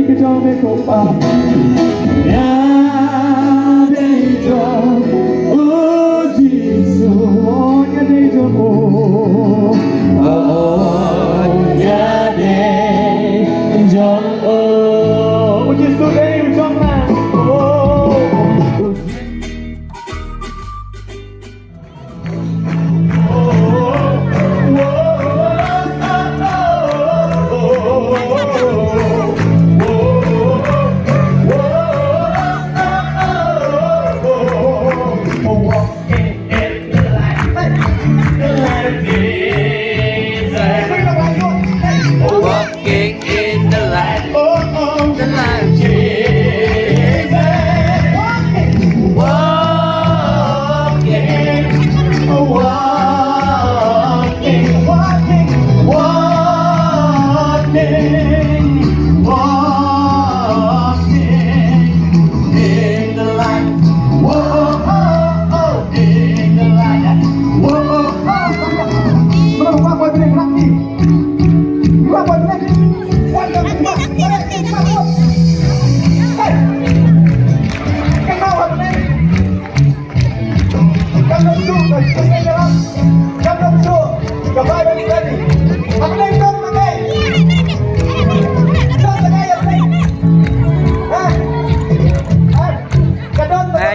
cái cho mẹ không bao nhà đây cho ôi Jesus nhà đây cho ô nhà đây cho ôi Jesus đây cho mà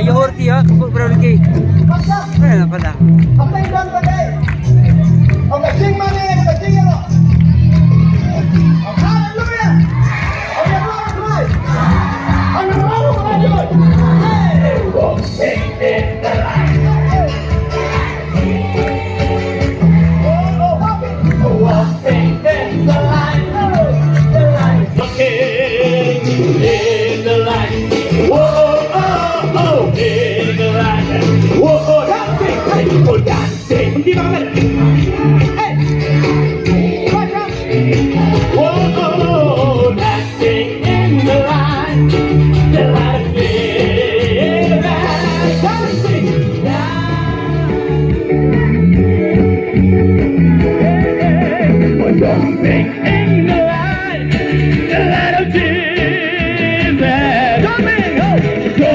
Yorti ya, bro lagi. Eh, apa dah? Apa yang doon bagay? O kaching man eh, kaching yan o. Hallelujah! O yan o, try! Ang narawa ka na yun! Hey! Walking in the light. Walking in the light. The light. Walking in the light. Whoa! In the light, whoa, dancing, hey, oh, dancing, di ba kami? Hey, watch out! Whoa, dancing in the light, in the light, dancing, oh, jumping in the light of Jesus, jumping, oh,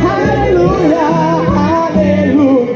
Hallelujah, hallelujah.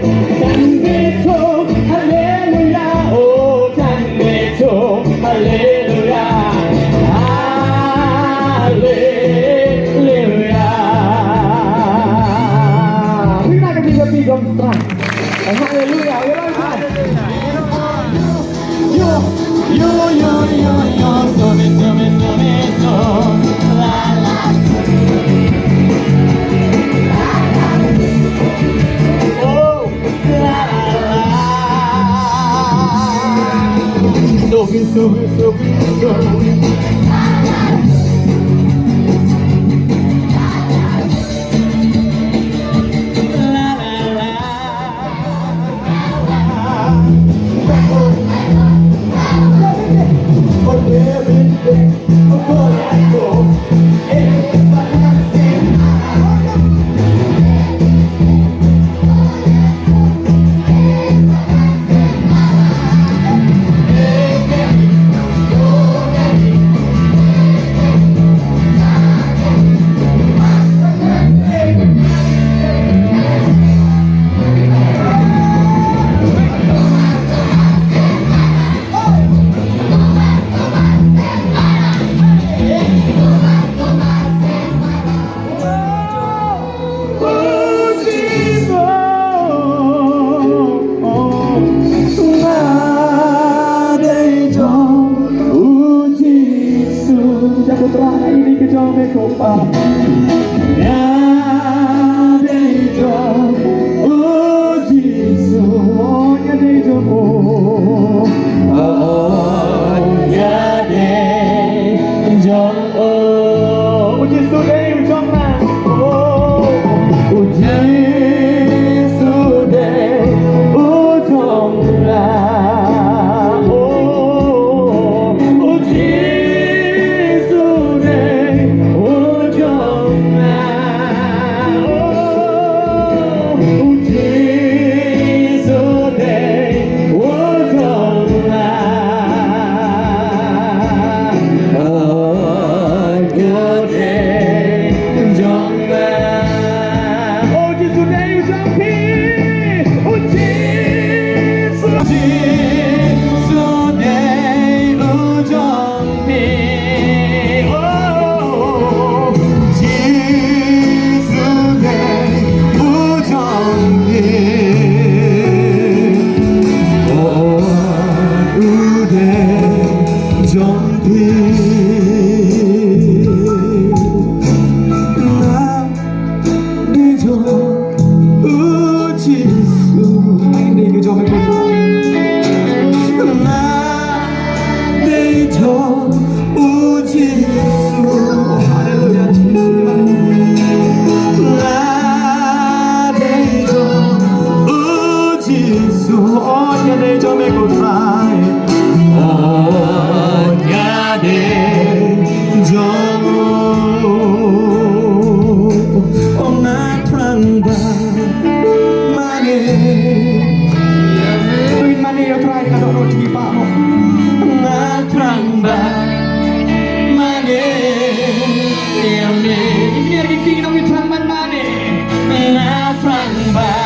Ini yang bikin kita terang mana? Nah, terang